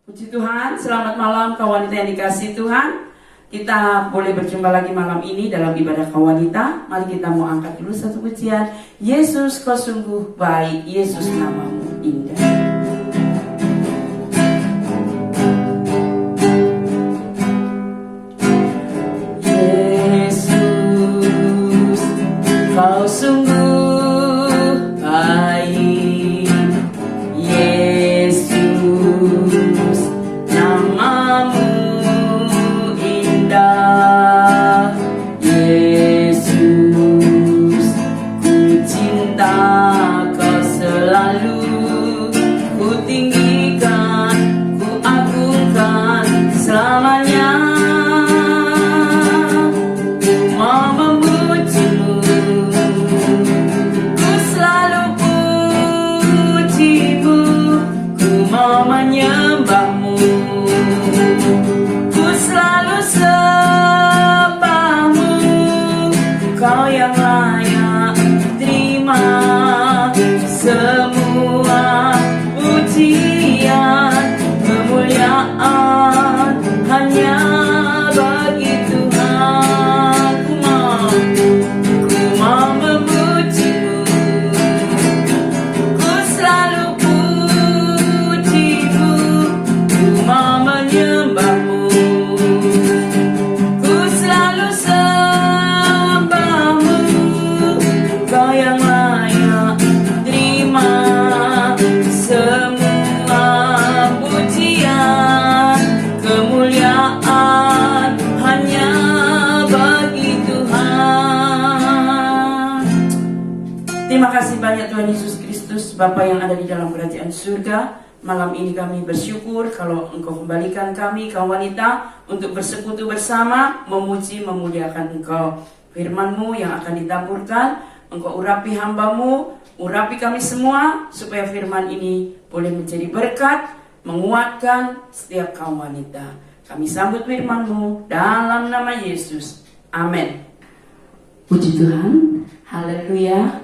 Puji Tuhan, selamat malam kawan wanita yang dikasihi Tuhan. Kita boleh berjumpa lagi malam ini dalam ibadah kawan wanita. Mari kita mau angkat dulu satu pujian. Yesus kau sungguh baik, Yesus namamu indah. Yesus kau sungguh baik, Yesus namamu indah, Yesus ku cinta kau selalu, ku tinggikan, ku agungkan selamanya. Mau memujimu, ku selalu pujimu, ku mau menyembahmu, ku selalu sembahmu. Kau yang layak terima semua pujian, kemuliaan hanya bagi Tuhan. Ku mau memujimu, ku selalu pujimu, ku mau menyembahmu, ku selalu sembahmu. Kau yang layak terima semua pujian, kemuliaan hanya bagi Tuhan. Terima kasih banyak Tuhan Yesus Kristus, Bapa yang ada di dalam kerajaan surga. Malam ini kami bersyukur kalau Engkau kembalikan kami, kaum wanita, untuk bersekutu bersama, memuji, memuliakan Engkau. Firman-Mu yang akan ditaburkan, Engkau urapi hamba-Mu, urapi kami semua, supaya firman ini boleh menjadi berkat, menguatkan setiap kaum wanita. Kami sambut firman-Mu dalam nama Yesus. Amin. Puji Tuhan, haleluya.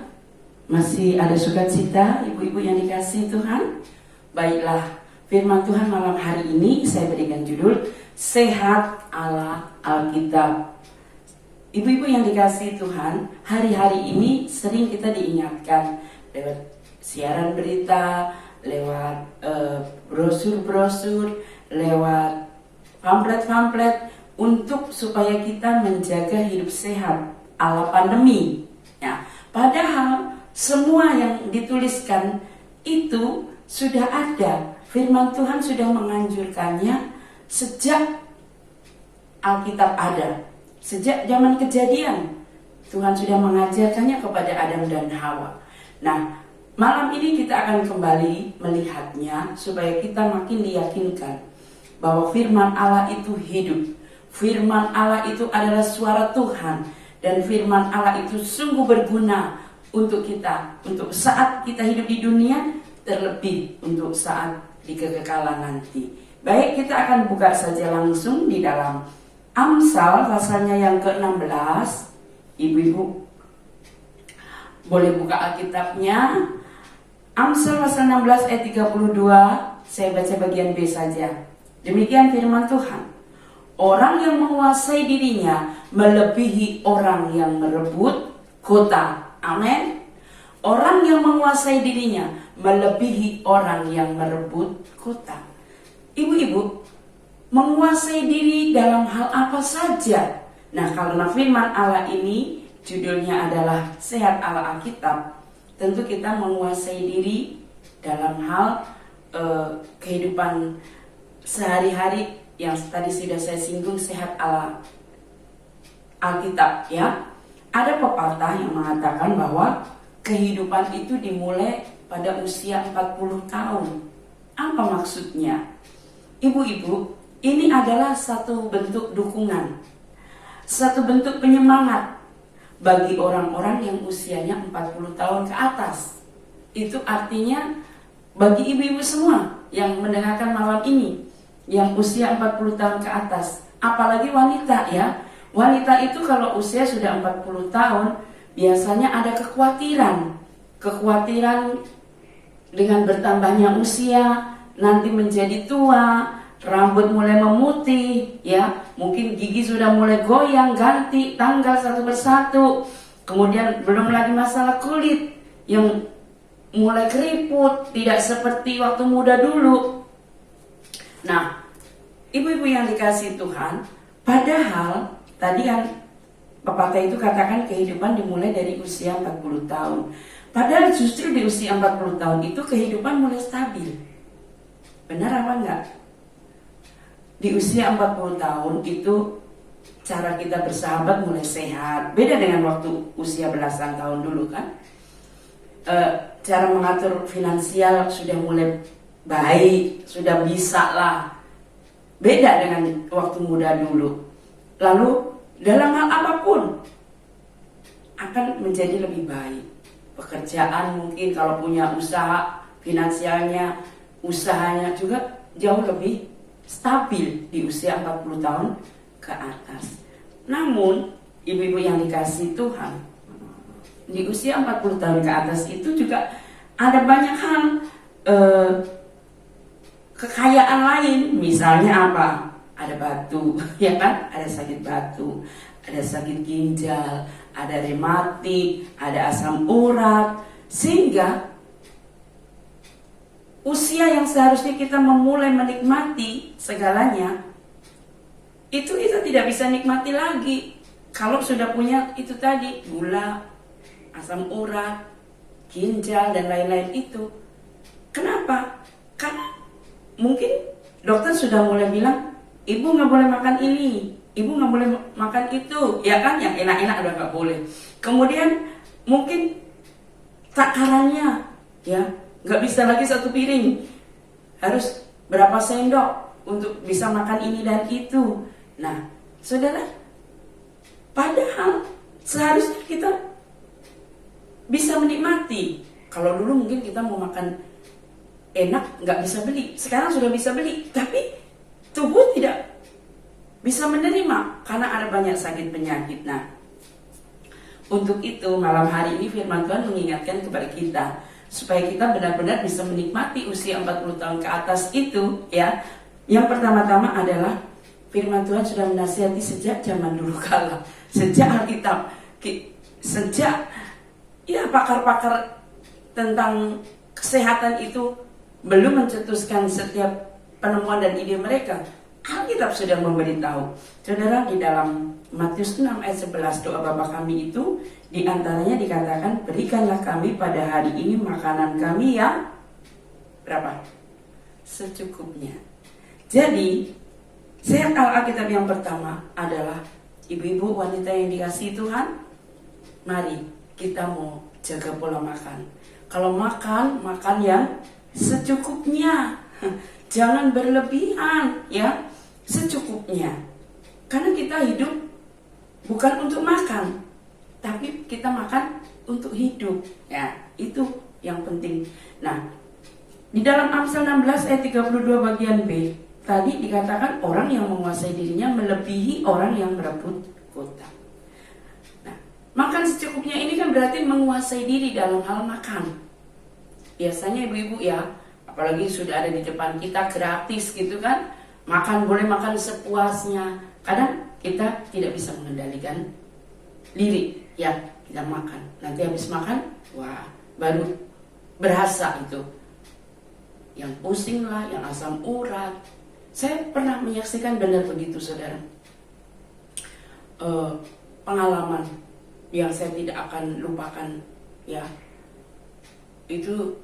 Masih ada sukacita, ibu-ibu yang dikasihi Tuhan. Baiklah, firman Tuhan malam hari ini saya berikan judul Sehat ala Alkitab. Ibu-ibu yang dikasihi Tuhan, hari-hari ini sering kita diingatkan lewat siaran berita, lewat brosur-brosur, lewat pamflet-pamflet, untuk supaya kita menjaga hidup sehat ala pandemi. Ya, padahal semua yang dituliskan itu sudah ada. Firman Tuhan sudah menganjurkannya sejak Alkitab ada. Sejak zaman Kejadian Tuhan sudah mengajarkannya kepada Adam dan Hawa. Nah, malam ini kita akan kembali melihatnya supaya kita makin diyakinkan bahwa firman Allah itu hidup. Firman Allah itu adalah suara Tuhan, dan firman Allah itu sungguh berguna untuk kita, untuk saat kita hidup di dunia, terlebih untuk saat di kekekalan nanti. Baik, kita akan buka saja langsung di dalam Amsal pasalnya yang ke-16. Ibu-ibu boleh buka Alkitabnya. Amsal pasal 16 ayat 32. Saya baca bagian B saja. Demikian firman Tuhan. Orang yang menguasai dirinya melebihi orang yang merebut kota. Amin. Orang yang menguasai dirinya melebihi orang yang merebut kota. Ibu-ibu, menguasai diri dalam hal apa saja? Nah, karena firman Allah ini judulnya adalah Sehat ala Alkitab, tentu kita menguasai diri dalam hal kehidupan sehari-hari yang tadi sudah saya singgung, sehat ala Alkitab, ya. Ada pepatah yang mengatakan bahwa kehidupan itu dimulai pada usia 40 tahun. Apa maksudnya? Ibu-ibu, ini adalah satu bentuk dukungan, satu bentuk penyemangat bagi orang-orang yang usianya 40 tahun ke atas. Itu artinya bagi ibu-ibu semua yang mendengarkan malam ini, yang usia 40 tahun ke atas, apalagi wanita, ya. Wanita itu kalau usia sudah 40 tahun, biasanya ada kekhawatiran dengan bertambahnya usia, nanti menjadi tua, rambut mulai memutih, ya, mungkin gigi sudah mulai goyang, ganti, tanggal satu persatu, kemudian belum lagi masalah kulit yang mulai keriput, tidak seperti waktu muda dulu. Nah, ibu-ibu yang dikasihi Tuhan, padahal tadi yang pepatah itu katakan kehidupan dimulai dari usia 40 tahun. Padahal justru di usia 40 tahun itu kehidupan mulai stabil. Benar apa enggak? Di usia 40 tahun itu cara kita bersahabat mulai sehat. Beda dengan waktu usia belasan tahun dulu kan. Cara mengatur finansial sudah mulai baik, sudah bisa lah. Beda dengan waktu muda dulu. Lalu dalam hal apapun akan menjadi lebih baik. Pekerjaan mungkin kalau punya usaha, finansialnya, usahanya juga jauh lebih stabil di usia 40 tahun ke atas. Namun, ibu-ibu yang dikasihi Tuhan, di usia 40 tahun ke atas itu juga ada banyak hal kekayaan lain. Misalnya apa? Ada batu, ya kan? Ada sakit batu, ada sakit ginjal, ada rematik, ada asam urat, sehingga usia yang seharusnya kita memulai menikmati segalanya, itu kita tidak bisa nikmati lagi kalau sudah punya itu tadi, gula, asam urat, ginjal, dan lain-lain itu. Kenapa? Karena mungkin dokter sudah mulai bilang, ibu nggak boleh makan ini, ibu nggak boleh makan itu, ya kan? Yang enak-enak udah nggak boleh. Kemudian mungkin takarannya, ya, nggak bisa lagi satu piring, harus berapa sendok untuk bisa makan ini dan itu. Nah, saudara, padahal seharusnya kita bisa menikmati. Kalau dulu mungkin kita mau makan enak nggak bisa beli, sekarang sudah bisa beli, tapi tubuh tidak bisa menerima karena ada banyak sakit penyakit. Nah, untuk itu malam hari ini firman Tuhan mengingatkan kepada kita supaya kita benar-benar bisa menikmati usia 40 tahun ke atas itu, ya. Yang pertama-tama adalah firman Tuhan sudah menasihati sejak zaman dulu kala, sejak Alkitab, sejak ya pakar-pakar tentang kesehatan itu belum mencetuskan setiap penemuan dan ide mereka. Alkitab sudah memberitahu. Saudara, di dalam Matius 6 ayat 11 doa Bapa kami itu di antaranya dikatakan, berikanlah kami pada hari ini makanan kami yang berapa? Secukupnya. Jadi, sehat Alkitab yang pertama adalah ibu-ibu wanita yang dikasihi Tuhan, mari kita mau jaga pola makan. Kalau makan, makan yang secukupnya. Jangan berlebihan, ya, secukupnya. Karena kita hidup bukan untuk makan, tapi kita makan untuk hidup. Ya, itu yang penting. Nah, di dalam Amsal 16 ayat 32 bagian B, tadi dikatakan orang yang menguasai dirinya melebihi orang yang merebut kota. Nah, makan secukupnya ini kan berarti menguasai diri dalam hal makan. Biasanya ibu-ibu ya, apalagi sudah ada di depan kita gratis gitu kan, makan boleh makan sepuasnya. Kadang kita tidak bisa mengendalikan diri, ya, kita makan. Nanti habis makan, wah, baru berasa itu. Yang pusing lah, yang asam urat. Saya pernah menyaksikan benar begitu, saudara. Pengalaman yang saya tidak akan lupakan, ya. Itu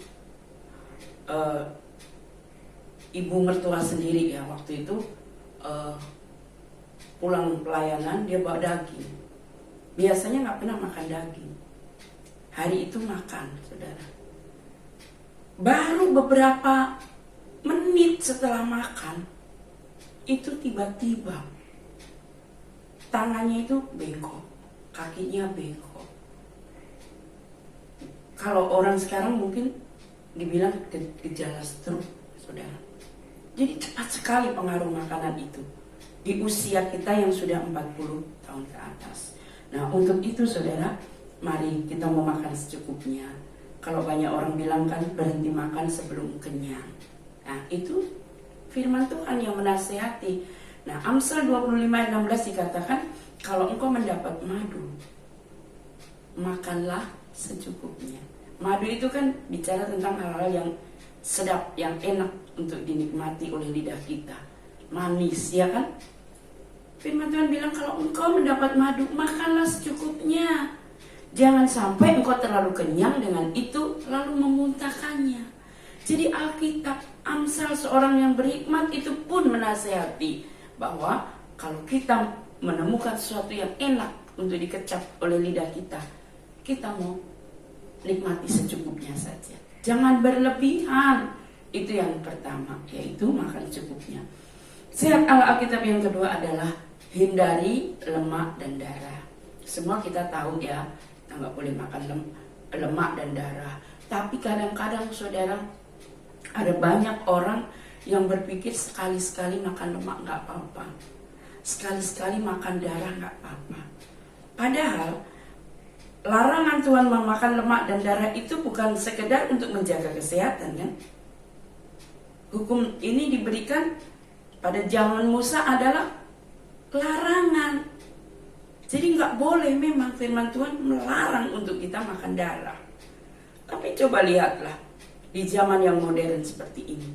ibu mertua sendiri ya, waktu itu pulang pelayanan dia bawa daging. Biasanya nggak pernah makan daging. Hari itu makan, saudara. Baru beberapa menit setelah makan, itu tiba-tiba tangannya itu bengkok, kakinya bengkok. Kalau orang sekarang mungkin dibilang gejala stroke, saudara. Jadi cepat sekali pengaruh makanan itu di usia kita yang sudah 40 tahun ke atas. Nah, untuk itu saudara, mari kita mau makan secukupnya. Kalau banyak orang bilang kan berhenti makan sebelum kenyang. Nah, itu firman Tuhan yang menasehati. Nah, Amsal 25 ayat 16 dikatakan, kalau engkau mendapat madu, makanlah secukupnya. Madu itu kan bicara tentang hal-hal yang sedap, yang enak untuk dinikmati oleh lidah kita. Manis, ya kan? Firman Tuhan bilang, kalau engkau mendapat madu, makanlah secukupnya. Jangan sampai engkau terlalu kenyang dengan itu, lalu memuntahkannya. Jadi Alkitab, Amsal seorang yang berhikmat itu pun menasehati bahwa kalau kita menemukan sesuatu yang enak untuk dikecap oleh lidah kita, kita mau nikmati secukupnya saja. Jangan berlebihan. Itu yang pertama, yaitu makan secukupnya. Sehat ala Alkitab yang kedua adalah hindari lemak dan darah. Semua kita tahu ya, kita nggak boleh makan lemak dan darah. Tapi kadang-kadang saudara, ada banyak orang yang berpikir sekali-sekali makan lemak nggak apa-apa, sekali-sekali makan darah nggak apa-apa. Padahal larangan Tuhan memakan lemak dan darah itu bukan sekedar untuk menjaga kesehatan, kan? Hukum ini diberikan pada zaman Musa adalah larangan. Jadi nggak boleh, memang firman Tuhan melarang untuk kita makan darah. Tapi coba lihatlah di zaman yang modern seperti ini.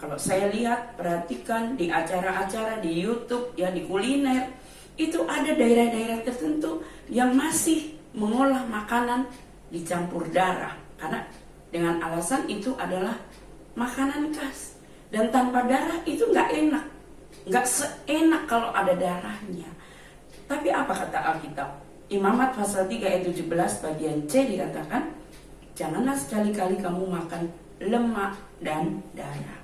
Kalau saya lihat, perhatikan di acara-acara di YouTube, ya di kuliner, itu ada daerah-daerah tertentu yang masih mengolah makanan dicampur darah. Karena dengan alasan itu adalah makanan khas. Dan tanpa darah itu nggak enak. Nggak seenak kalau ada darahnya. Tapi apa kata Alkitab? Imamat pasal 3 ayat 17 bagian C dikatakan, janganlah sekali-kali kamu makan lemak dan darah.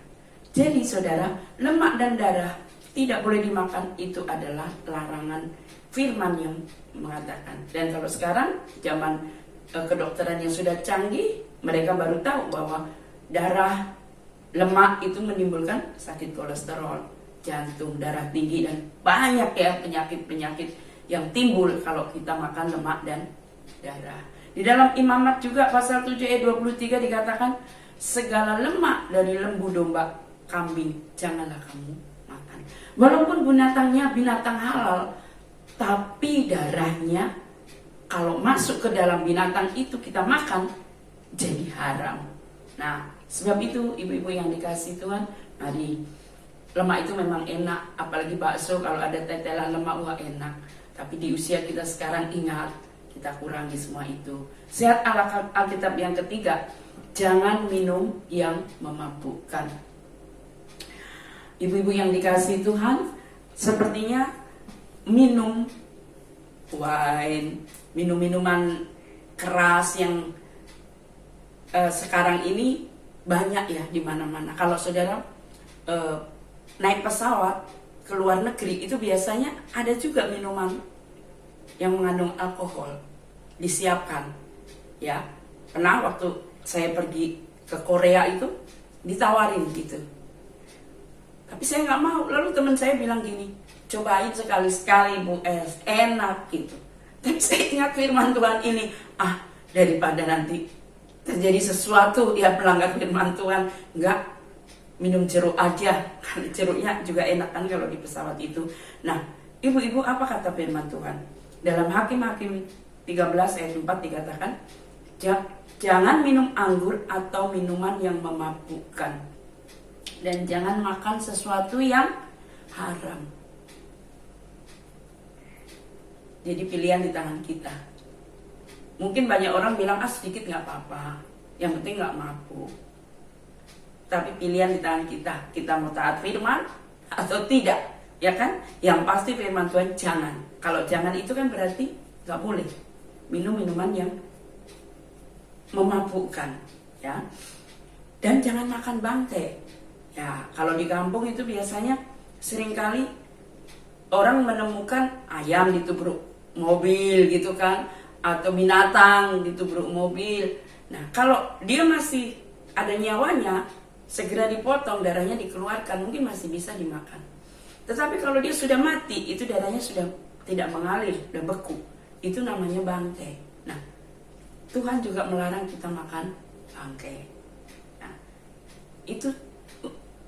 Jadi saudara, lemak dan darah tidak boleh dimakan, itu adalah larangan firman yang mengatakan. Dan kalau sekarang zaman kedokteran yang sudah canggih, mereka baru tahu bahwa darah, lemak itu menimbulkan sakit kolesterol, jantung, darah tinggi, dan banyak ya penyakit-penyakit yang timbul kalau kita makan lemak dan darah. Di dalam Imamat juga pasal 7 ayat 23 dikatakan, segala lemak dari lembu, domba, kambing janganlah kamu makan. Walaupun binatangnya binatang halal, tapi darahnya kalau masuk ke dalam binatang itu kita makan, jadi haram. Nah, sebab itu ibu-ibu yang dikasih Tuhan, mari, lemak itu memang enak, apalagi bakso kalau ada tetelan lemak, wah enak. Tapi di usia kita sekarang, ingat, kita kurangi semua itu. Sehat ala Alkitab yang ketiga, jangan minum yang memabukkan. Ibu-ibu yang dikasih Tuhan, sepertinya minum wine, minum-minuman keras yang sekarang ini banyak ya di mana-mana. Kalau saudara naik pesawat ke luar negeri, itu biasanya ada juga minuman yang mengandung alkohol disiapkan. Ya, pernah waktu saya pergi ke Korea itu ditawarin gitu. Tapi saya nggak mau. Lalu teman saya bilang gini, cobain sekali-sekali Bu Es, enak gitu. Tapi saya ingat firman Tuhan ini, daripada nanti terjadi sesuatu ya melanggar firman Tuhan, nggak, minum jeruk aja, karena jeruknya juga enak kan kalau di pesawat itu. Nah, ibu-ibu, apa kata firman Tuhan? Dalam Hakim-Hakim 13 ayat 4 dikatakan, jangan minum anggur atau minuman yang memabukkan, dan jangan makan sesuatu yang haram. Jadi pilihan di tangan kita. Mungkin banyak orang bilang, sedikit gak apa-apa, yang penting gak mabuk. Tapi pilihan di tangan kita, kita mau taat firman atau tidak, ya kan? Yang pasti firman Tuhan jangan. Kalau jangan itu kan berarti gak boleh minum minuman yang memabukkan, ya. Dan jangan makan bangkai. Ya, kalau di kampung itu biasanya seringkali orang menemukan ayam ditubruk mobil gitu kan, atau binatang ditubruk mobil. Nah, kalau dia masih ada nyawanya, segera dipotong, darahnya dikeluarkan, mungkin masih bisa dimakan. Tetapi kalau dia sudah mati, itu darahnya sudah tidak mengalir, sudah beku. Itu namanya bangkai. Nah, Tuhan juga melarang kita makan bangkai. Nah, itu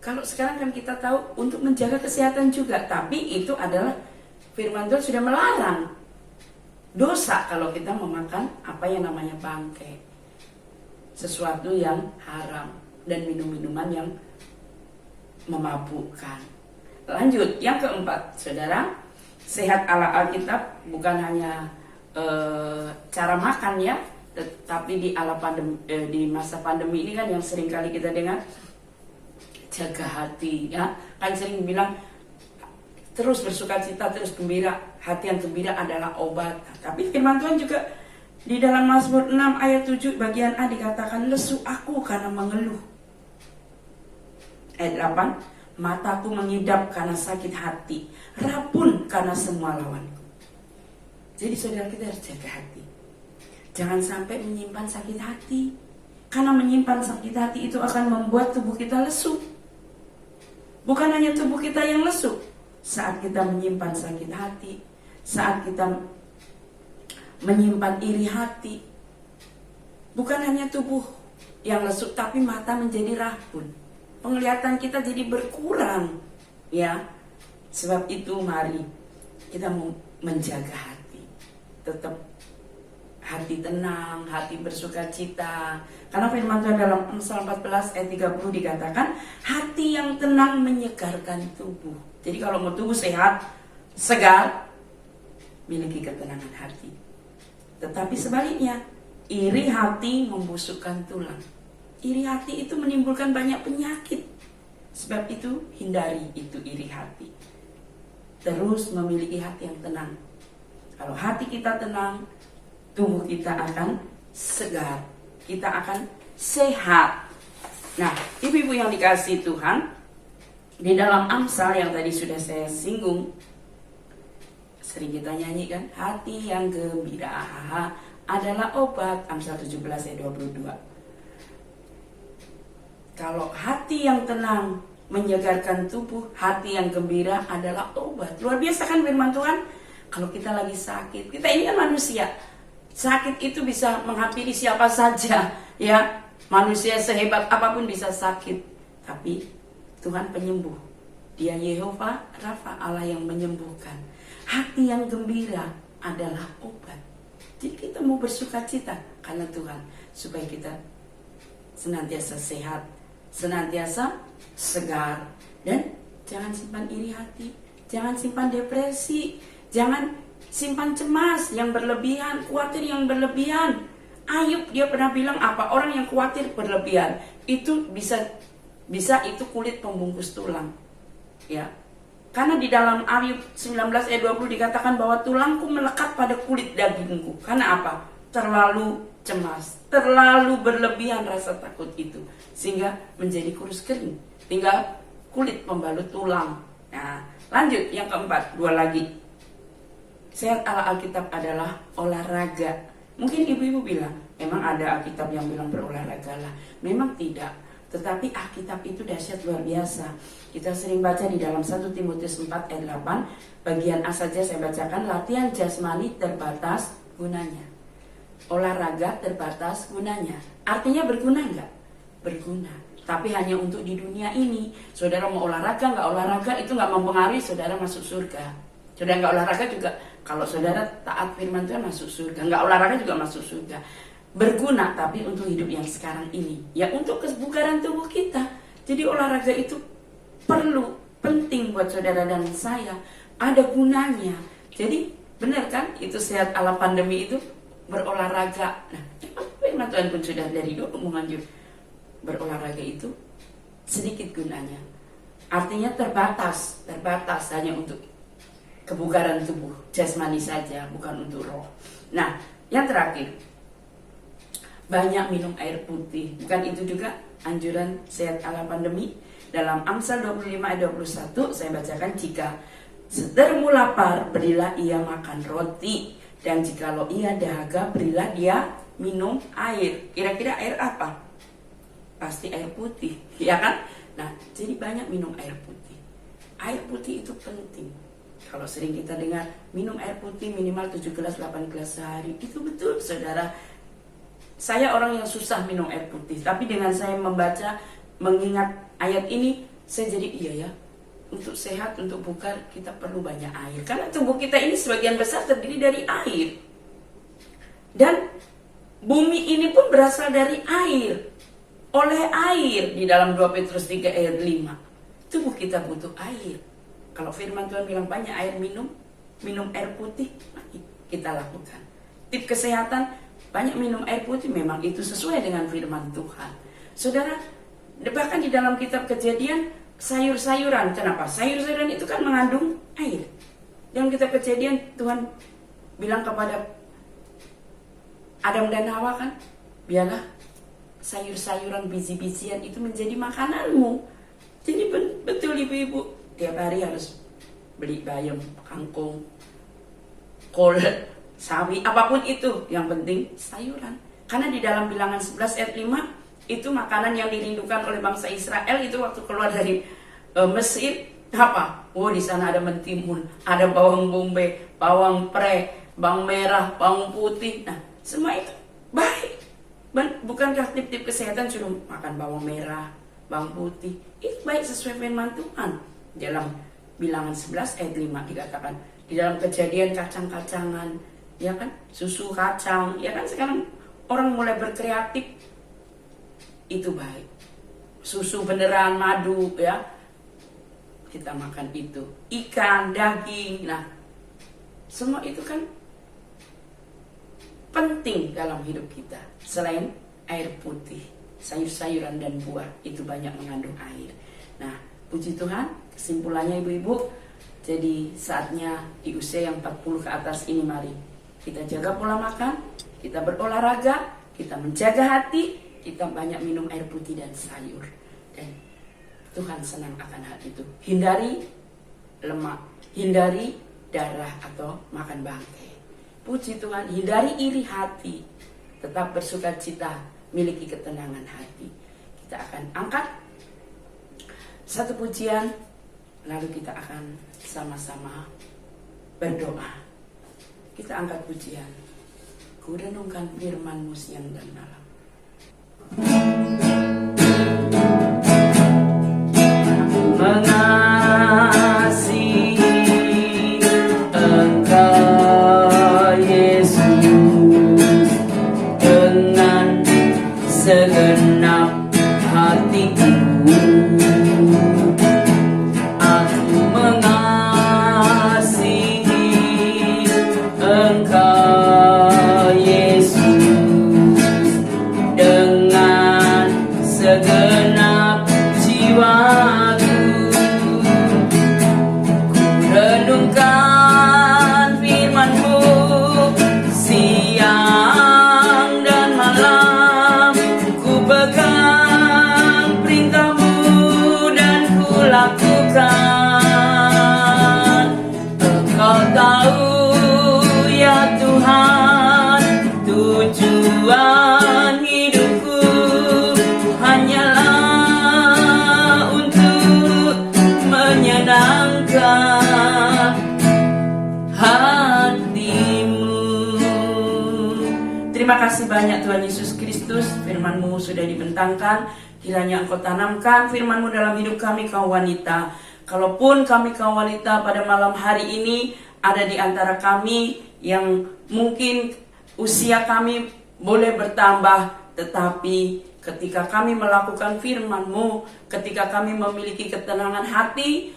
Kalau sekarang kan kita tahu untuk menjaga kesehatan juga, tapi itu adalah firman Tuhan sudah melarang. Dosa kalau kita memakan apa yang namanya bangkai, sesuatu yang haram, dan minum-minuman yang memabukkan. Lanjut, yang keempat, saudara, sehat ala Alkitab bukan hanya cara makan ya, tetapi di masa pandemi ini kan yang sering kali kita dengar, jaga hati ya, kan sering bilang terus bersukacita, terus gembira, hati yang gembira adalah obat. Tapi firman Tuhan juga di dalam Mazmur 6 ayat 7 bagian A dikatakan, lesu aku karena mengeluh. Ayat 8, mataku mengidap karena sakit hati, rabun karena semua lawanku. Jadi saudara, kita harus jaga hati. Jangan sampai menyimpan sakit hati. Karena menyimpan sakit hati itu akan membuat tubuh kita lesu. Bukan hanya tubuh kita yang lesu. Saat kita menyimpan sakit hati, saat kita menyimpan iri hati, bukan hanya tubuh yang lesu, tapi mata menjadi rabun. Penglihatan kita jadi berkurang, ya. Sebab itu mari kita menjaga hati, tetap hati tenang, hati bersukacita. Karena firman Tuhan dalam Amsal 14 ayat 30 dikatakan, hati yang tenang menyegarkan tubuh. Jadi kalau mau tubuh sehat, segar, miliki ketenangan hati. Tetapi sebaliknya, iri hati membusukkan tulang. Iri hati itu menimbulkan banyak penyakit. Sebab itu hindari itu iri hati. Terus memiliki hati yang tenang. Kalau hati kita tenang, tubuh kita akan segar, kita akan sehat. Nah, ibu-ibu yang dikasihi Tuhan, di dalam Amsal yang tadi sudah saya singgung, sering kita nyanyikan, hati yang gembira adalah obat. Amsal 17 ayat 22. Kalau hati yang tenang menyegarkan tubuh, hati yang gembira adalah obat. Luar biasa kan firman Tuhan? Kalau kita lagi sakit, kita ini kan manusia. Sakit itu bisa menghampiri siapa saja, ya. Manusia sehebat apapun bisa sakit, tapi Tuhan penyembuh. Dia Yehova Rafa, Allah yang menyembuhkan. Hati yang gembira adalah obat. Jadi kita mau bersukacita karena Tuhan, supaya kita senantiasa sehat, senantiasa segar, dan jangan simpan iri hati, jangan simpan depresi, jangan simpan cemas yang berlebihan, khawatir yang berlebihan. Ayub dia pernah bilang apa? Orang yang khawatir berlebihan itu bisa itu kulit pembungkus tulang. Ya. Karena di dalam Ayub 19 ayat 20 dikatakan bahwa tulangku melekat pada kulit dagingku. Karena apa? Terlalu cemas, terlalu berlebihan rasa takut itu, sehingga menjadi kurus kering. Tinggal kulit pembalut tulang. Nah, lanjut yang keempat, dua lagi. Sehat ala Alkitab adalah olahraga. Mungkin ibu-ibu bilang, memang ada Alkitab yang bilang berolahraga lah. Memang tidak. Tetapi Alkitab itu dahsyat luar biasa. Kita sering baca di dalam 1 Timotius 4 ayat 8. Bagian A saja saya bacakan, latihan jasmani terbatas gunanya. Olahraga terbatas gunanya. Artinya berguna enggak? Berguna. Tapi hanya untuk di dunia ini. Saudara mau olahraga, enggak olahraga, itu enggak mempengaruhi saudara masuk surga. Saudara enggak olahraga juga, kalau saudara taat firman Tuhan masuk surga. Enggak olahraga juga masuk surga. Berguna, tapi untuk hidup yang sekarang ini. Ya untuk kebugaran tubuh kita. Jadi olahraga itu perlu, penting buat saudara dan saya. Ada gunanya. Jadi benar kan, itu sehat ala pandemi itu berolahraga. Nah, firman Tuhan pun sudah dari dulu menganjur berolahraga itu sedikit gunanya. Artinya terbatas hanya untuk kebugaran tubuh jasmani saja, bukan untuk roh. Nah, yang terakhir, banyak minum air putih. Bukan itu juga anjuran sehat ala pandemi? Dalam Amsal 25 ayat 21 saya bacakan, jika setermu lapar, berilah ia makan roti, dan jikalau ia dahaga, berilah dia minum air. Kira-kira air apa? Pasti air putih, ya kan? Nah, jadi banyak minum air putih. Air putih itu penting. Kalau sering kita dengar minum air putih minimal 7 gelas, 8 gelas sehari, itu betul saudara. Saya orang yang susah minum air putih, tapi dengan saya membaca, mengingat ayat ini, saya jadi iya ya, untuk sehat, untuk bugar kita perlu banyak air. Karena tubuh kita ini sebagian besar terdiri dari air. Dan bumi ini pun berasal dari air. Oleh air di dalam 2 Petrus 3 ayat 5. Tubuh kita butuh air. Kalau firman Tuhan bilang banyak air minum air putih, mari kita lakukan. Tip kesehatan, banyak minum air putih, memang itu sesuai dengan firman Tuhan. Saudara, bahkan di dalam kitab Kejadian, sayur-sayuran, kenapa? Sayur-sayuran itu kan mengandung air. Dalam kitab Kejadian, Tuhan bilang kepada Adam dan Hawa kan, biarlah sayur-sayuran, biji-bijian itu menjadi makananmu. Jadi betul ibu-ibu, tiap hari harus beli bayam, kangkung, kol, sawi, apapun itu, yang penting sayuran. Karena di dalam Bilangan 11 ayat 5, itu makanan yang dirindukan oleh bangsa Israel itu waktu keluar dari Mesir. Apa? Oh, di sana ada mentimun, ada bawang bombay, bawang pre, bawang merah, bawang putih. Nah, semua itu baik. Bukankah tip-tip kesehatan suruh makan bawang merah, bawang putih? Itu baik sesuai firman Tuhan. Dalam Bilangan 11 ayat 5 dikatakan, di dalam Kejadian kacang-kacangan, ya kan, susu kacang, ya kan, sekarang orang mulai berkreatif, itu baik. Susu beneran, madu, ya, kita makan itu. Ikan, daging, nah, semua itu kan penting dalam hidup kita. Selain air putih, sayur-sayuran dan buah itu banyak mengandung air. Nah, puji Tuhan, kesimpulannya ibu-ibu, jadi saatnya di usia yang 40 ke atas ini, mari kita jaga pola makan, kita berolahraga, kita menjaga hati, kita banyak minum air putih dan sayur. Dan Tuhan senang akan hal itu. Hindari lemak, hindari darah atau makan bangkai. Puji Tuhan, hindari iri hati, tetap bersukacita, miliki ketenangan hati. Kita akan angkat satu pujian, lalu kita akan sama-sama berdoa. Kita angkat pujian. Ku renungkan firman-Mu siang dan malam. Mengasihi Engkau Yesus dengan segenap hatiku. Aku mengasihi Engkau Yesus dengan segenap jiwaku. Ku renungkan firman-Mu siang dan malam. Ku pegang perintah-Mu dan ku lakukan. Engkau tahu ya Tuhan, tujuan hidupku hanyalah untuk menyenangkan hati-Mu. Terima kasih banyak Tuhan Yesus Kristus, firman-Mu sudah dibentangkan. Kiranya Engkau tanamkan firman-Mu dalam hidup kami kaum wanita. Kalaupun kami kaum wanita pada malam hari ini ada di antara kami yang mungkin usia kami boleh bertambah, tetapi ketika kami melakukan firman-Mu, ketika kami memiliki ketenangan hati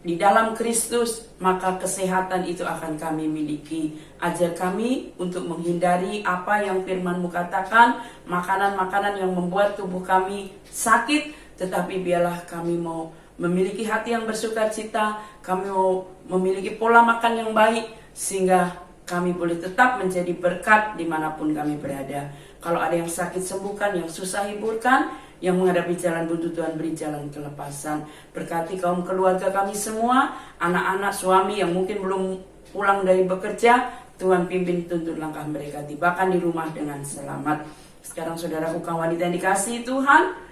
di dalam Kristus, maka kesehatan itu akan kami miliki. Ajar kami untuk menghindari apa yang firman-Mu katakan, makanan-makanan yang membuat tubuh kami sakit, tetapi biarlah kami mau memiliki hati yang bersukacita, kami mau memiliki pola makan yang baik, sehingga kami boleh tetap menjadi berkat dimanapun kami berada. Kalau ada yang sakit, sembuhkan, yang susah hiburkan, yang menghadapi jalan buntu, Tuhan beri jalan kelepasan. Berkati kaum keluarga kami semua, anak-anak, suami yang mungkin belum pulang dari bekerja, Tuhan pimpin tuntun langkah mereka, tibakan di rumah dengan selamat. Sekarang saudaraku kaum wanita yang dikasihi Tuhan,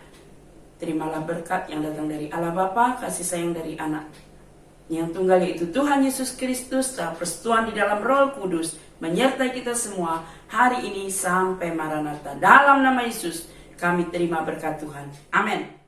terimalah berkat yang datang dari Allah Bapa, kasih sayang dari anak yang tunggal yaitu Tuhan Yesus Kristus, dan persetujuan di dalam Roh Kudus menyertai kita semua hari ini sampai Maranatha. Dalam nama Yesus kami terima berkat Tuhan. Amin.